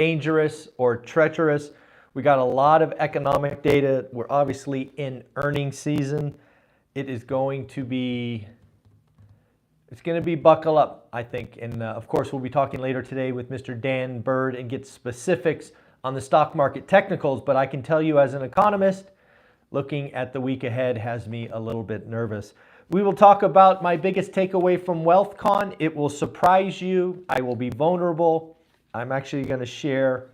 dangerous or treacherous. We got a lot of economic data. We're obviously in earnings season. It's going to be buckle up, I think. And of course, we'll be talking later today with Mr. Dan Bird and get specifics on the stock market technicals. But I can tell you as an economist, looking at the week ahead has me a little bit nervous. We will talk about my biggest takeaway from WealthCon. It will surprise you. I will be vulnerable. I'm actually going to share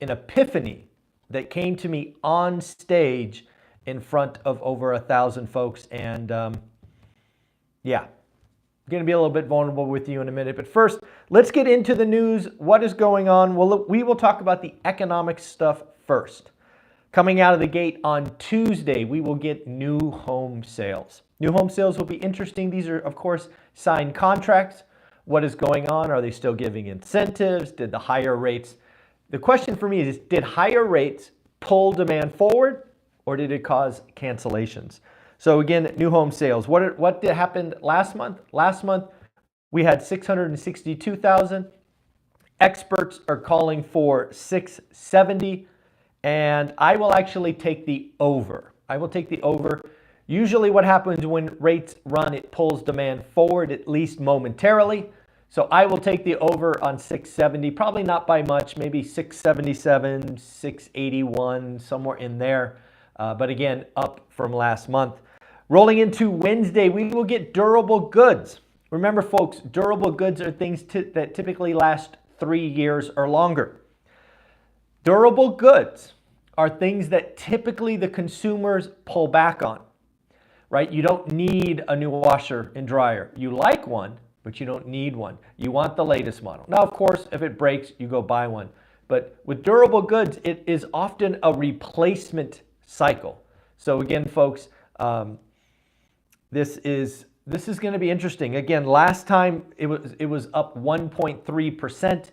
an epiphany that came to me on stage in front of over 1,000 folks. And yeah, I'm going to be a little bit vulnerable with you in a minute. But first, let's get into the news. What is going on? Well, we will talk about the economic stuff first. Coming out of the gate on Tuesday, we will get new home sales. New home sales will be interesting. These are, of course, signed contracts. What is going on? Are they still giving incentives? Did the higher rates? The question for me is, did higher rates pull demand forward or did it cause cancellations? So again, new home sales. What happened last month? Last month, we had 662,000. Experts are calling for 670. And I will actually take the over. I will take the over. Usually what happens when rates run, it pulls demand forward, at least momentarily. So I will take the over on 670, probably not by much, maybe 677, 681, somewhere in there. But again, up from last month. Rolling into Wednesday, we will get durable goods. Remember, folks, durable goods are things that typically last 3 years or longer. Durable goods are things that typically the consumers pull back on, right? You don't need a new washer and dryer. You like one, but you don't need one. You want the latest model. Now, of course, if it breaks, you go buy one. But with durable goods, it is often a replacement cycle. So again, folks, this is going to be interesting. Again, last time it was up 1.3%.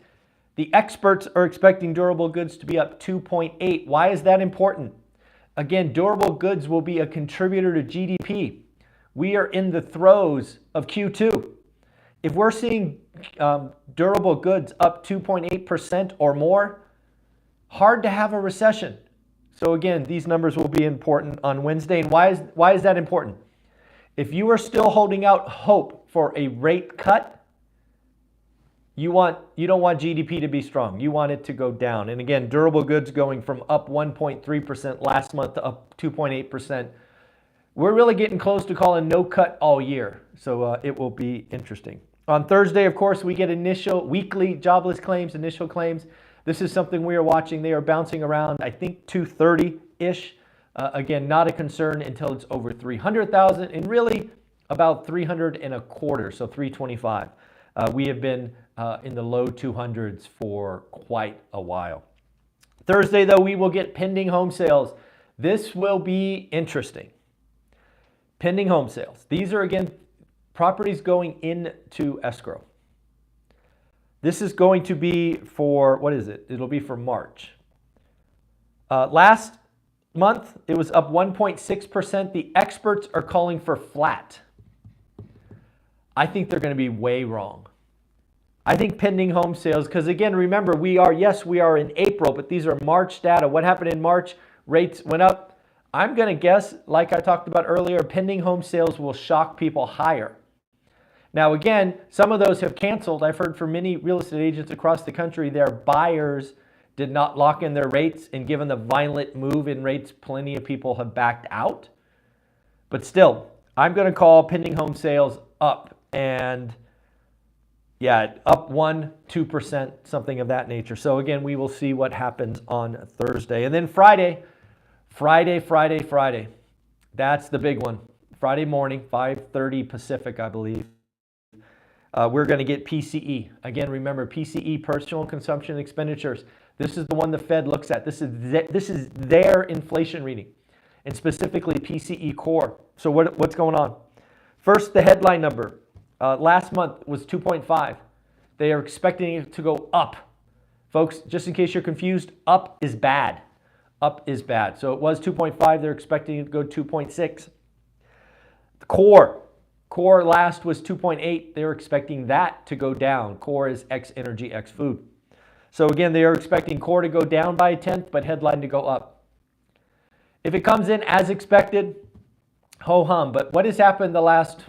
The experts are expecting durable goods to be up 2.8. Why is that important? Again, durable goods will be a contributor to GDP. We are in the throes of Q2. If we're seeing durable goods up 2.8% or more, hard to have a recession. So again, these numbers will be important on Wednesday. And why is that important? If you are still holding out hope for a rate cut, you don't want GDP to be strong. You want it to go down. And again, durable goods going from up 1.3% last month to up 2.8%. We're really getting close to calling no cut all year. So it will be interesting. On Thursday, of course, we get initial weekly jobless claims, initial claims. This is something we are watching. They are bouncing around, I think, 230-ish. Again, not a concern until it's over 300,000 and really about 300 and a quarter, so 325. We have been in the low 200s for quite a while. Thursday, though, we will get pending home sales. This will be interesting. Pending home sales. These are, again, properties going into escrow. This is going to be for, what is it? It'll be for March. Last month, it was up 1.6%. The experts are calling for flat. I think they're going to be way wrong. I think pending home sales, because again, remember, we are in April, but these are March data. What happened in March? Rates went up. I'm going to guess, like I talked about earlier, pending home sales will shock people higher. Now, again, some of those have canceled. I've heard from many real estate agents across the country, their buyers did not lock in their rates, and given the violent move in rates, plenty of people have backed out. But still, I'm going to call pending home sales up, and yeah, up 1-2%, something of that nature. So again, we will see what happens on Thursday. And then Friday. That's the big one. Friday morning, 5:30 Pacific, I believe. We're going to get PCE. Again, remember, PCE, personal consumption expenditures. This is the one the Fed looks at. This is their inflation reading, and specifically PCE core. So what's going on? First, the headline number. Last month was 2.5. They are expecting it to go up. Folks, just in case you're confused, up is bad. Up is bad. So it was 2.5. They're expecting it to go 2.6. The core last was 2.8. They're expecting that to go down. Core is X energy, X food. So again, they are expecting core to go down by a tenth, but headline to go up. If it comes in as expected, ho-hum. But what has happened the last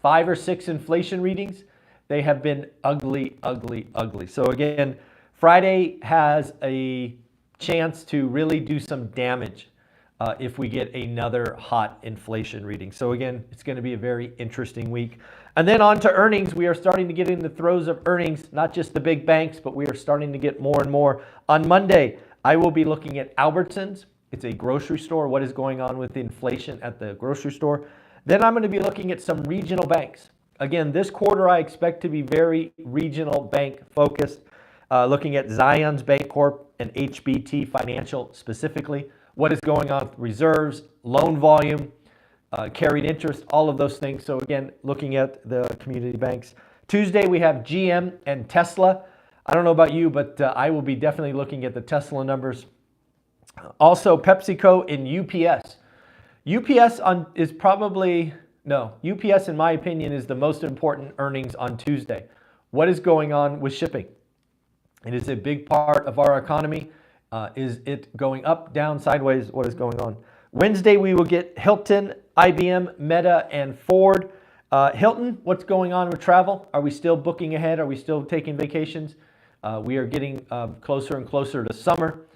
5 or 6 inflation readings? They have been ugly, ugly, ugly. So again, Friday has a chance to really do some damage if we get another hot inflation reading. So again, it's going to be a very interesting week. And then on to earnings. We are starting to get in the throes of earnings, not just the big banks, but we are starting to get more and more. On Monday, I will be looking at Albertsons. It's a grocery store. What is going on with inflation at the grocery store? Then I'm going to be looking at some regional banks. Again, this quarter I expect to be very regional bank focused, looking at Zions Bancorp and HBT Financial specifically. What is going on with reserves, loan volume, carried interest, all of those things. So again, looking at the community banks. Tuesday we have GM and Tesla. I don't know about you, but I will be definitely looking at the Tesla numbers. Also PepsiCo and UPS. UPS in my opinion is the most important earnings on Tuesday. What is going on with shipping? It is a big part of our economy. Is it going up, down, sideways? What is going on? Wednesday, we will get Hilton, IBM, Meta, and Ford. Hilton, what's going on with travel? Are we still booking ahead? Are we still taking vacations? We are getting closer and closer to summer.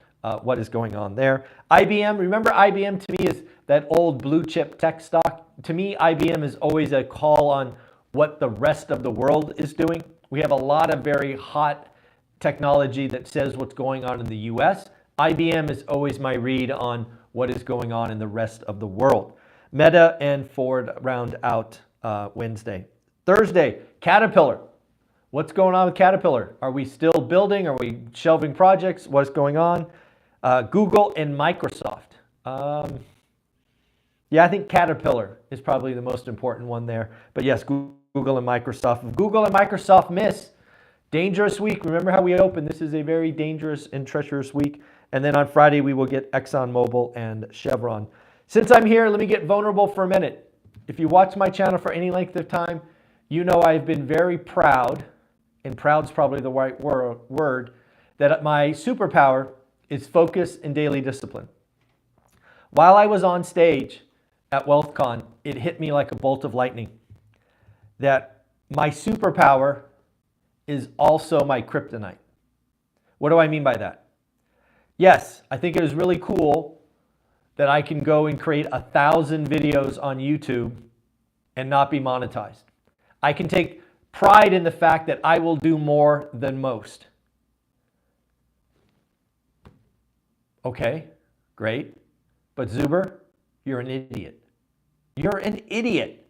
What is going on there? IBM, remember IBM to me is that old blue chip tech stock. To me, IBM is always a call on what the rest of the world is doing. We have a lot of very hot technology that says what's going on in the US. IBM is always my read on what is going on in the rest of the world. Meta and Ford round out Wednesday. Thursday, Caterpillar. What's going on with Caterpillar? Are we still building? Are we shelving projects? What's going on? Google and Microsoft. Yeah, I think Caterpillar is probably the most important one there. But yes, Google and Microsoft. If Google and Microsoft miss, dangerous week. Remember how we opened. This is a very dangerous and treacherous week. And then on Friday, we will get ExxonMobil and Chevron. Since I'm here, let me get vulnerable for a minute. If you watch my channel for any length of time, you know I've been very proud, and proud's probably the right word, that my superpower is focus and daily discipline. While I was on stage at WealthCon, it hit me like a bolt of lightning that my superpower is also my kryptonite. What do I mean by that? Yes, I think it is really cool that I can go and create 1,000 videos on YouTube and not be monetized. I can take pride in the fact that I will do more than most. Okay, great. But Zuber, you're an idiot. You're an idiot.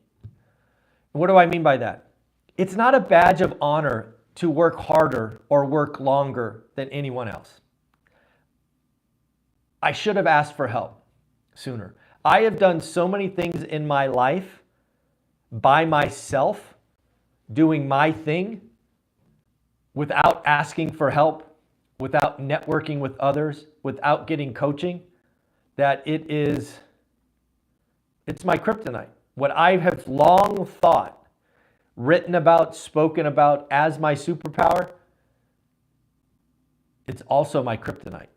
What do I mean by that? It's not a badge of honor to work harder or work longer than anyone else. I should have asked for help sooner. I have done so many things in my life by myself, doing my thing, without asking for help, without networking with others, without getting coaching, that it's my kryptonite. What I have long thought, written about, spoken about as my superpower, it's also my kryptonite.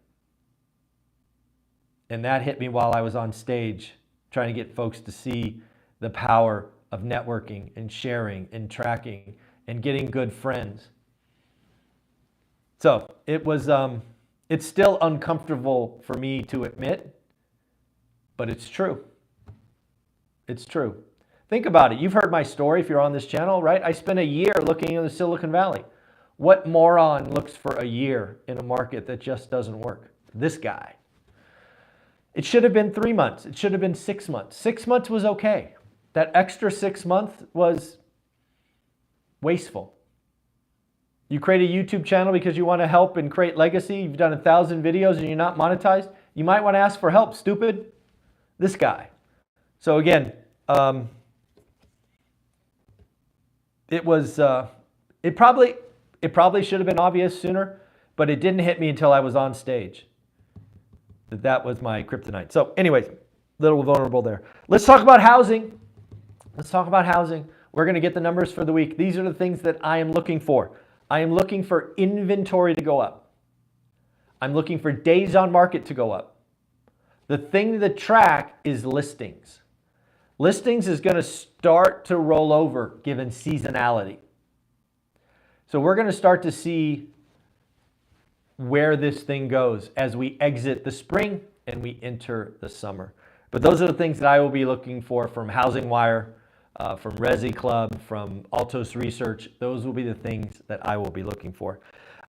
And that hit me while I was on stage trying to get folks to see the power of networking and sharing and tracking and getting good friends. So it was, it's still uncomfortable for me to admit, but it's true. It's true. Think about it. You've heard my story if you're on this channel, right? I spent a year looking in the Silicon Valley. What moron looks for a year in a market that just doesn't work? This guy. It should have been 3 months. It should have been 6 months. 6 months was okay. That extra 6 months was wasteful. You create a YouTube channel because you want to help and create legacy. You've done 1,000 videos and you're not monetized. You might want to ask for help, stupid. This guy. So again, it probably should have been obvious sooner, but it didn't hit me until I was on stage. That was my kryptonite. So anyways, a little vulnerable there. Let's talk about housing. Let's talk about housing. We're going to get the numbers for the week. These are the things that I am looking for. I am looking for inventory to go up. I'm looking for days on market to go up. The thing to track is listings. Listings is going to start to roll over given seasonality. So we're going to start to see where this thing goes as we exit the spring and we enter the summer. But those are the things that I will be looking for from Housing Wire, from Resi Club, from Altos Research. Those will be the things that I will be looking for.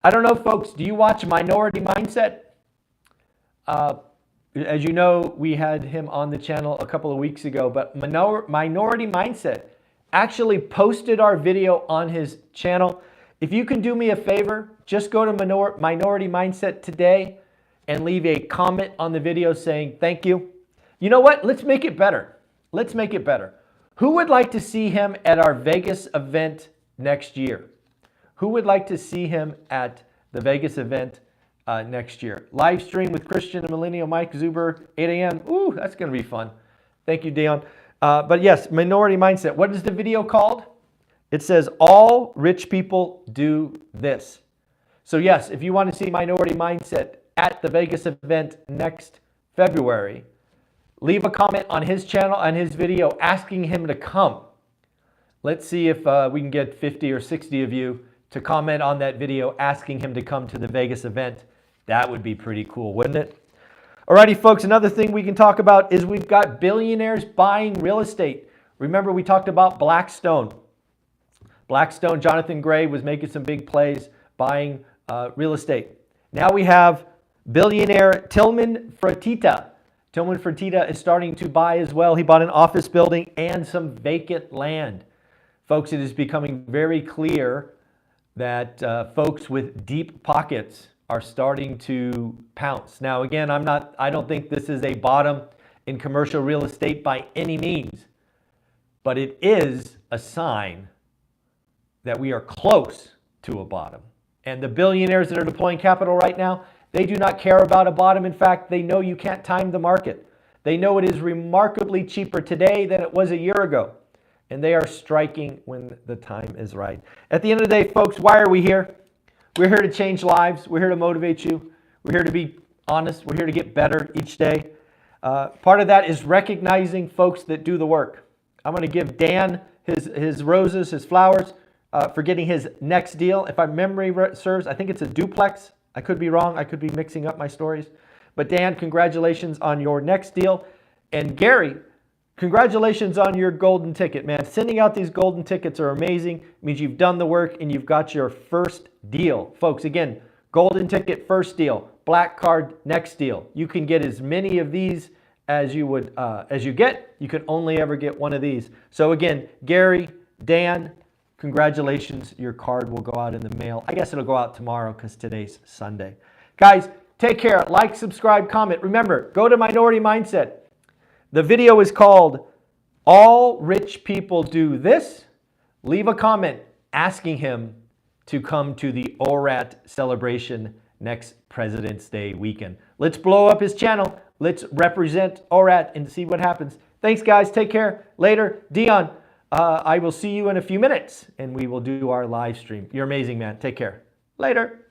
I don't know, folks, do you watch Minority Mindset? As you know, we had him on the channel a couple of weeks ago, but Minority Mindset actually posted our video on his channel. If you can do me a favor, just go to Minority Mindset today and leave a comment on the video saying thank you. You know what? Let's make it better. Let's make it better. Who would like to see him at our Vegas event next year? Who would like to see him at the Vegas event next year? Live stream with Christian and Millennial Mike Zuber, 8 a.m. Ooh, that's going to be fun. Thank you, Dion. But yes, Minority Mindset. What is the video called? It says, all rich people do this. So yes, if you want to see Minority Mindset at the Vegas event next February, leave a comment on his channel and his video asking him to come. Let's see if we can get 50 or 60 of you to comment on that video asking him to come to the Vegas event. That would be pretty cool, wouldn't it? Alrighty, folks, another thing we can talk about is we've got billionaires buying real estate. Remember, we talked about Blackstone. Blackstone, Jonathan Gray was making some big plays buying real estate. Now we have billionaire Tillman Fertitta. Tillman Fertitta is starting to buy as well. He bought an office building and some vacant land. Folks, it is becoming very clear that folks with deep pockets are starting to pounce. Now, again, I don't think this is a bottom in commercial real estate by any means, but it is a sign that we are close to a bottom. And the billionaires that are deploying capital right now, they do not care about a bottom. In fact, they know you can't time the market. They know it is remarkably cheaper today than it was a year ago. And they are striking when the time is right. At the end of the day, folks, why are we here? We're here to change lives. We're here to motivate you. We're here to be honest. We're here to get better each day. Part of that is recognizing folks that do the work. I'm going to give Dan his roses, his flowers, for getting his next deal. If my memory serves, I think it's a duplex. I could be wrong. I could be mixing up my stories. But Dan, congratulations on your next deal. And Gary, congratulations on your golden ticket, man. Sending out these golden tickets are amazing. It means you've done the work and you've got your first deal. Folks, again, golden ticket, first deal. Black card, next deal. You can get as many of these as you would as you get. You can only ever get one of these. So again, Gary, Dan, congratulations. Your card will go out in the mail. I guess it'll go out tomorrow because today's Sunday. Guys, take care. Like, subscribe, comment. Remember, go to Minority Mindset. The video is called All Rich People Do This. Leave a comment asking him to come to the ORAT celebration next President's Day weekend. Let's blow up his channel. Let's represent ORAT and see what happens. Thanks, guys. Take care. Later. Dion, I will see you in a few minutes, and we will do our live stream. You're amazing, man. Take care. Later.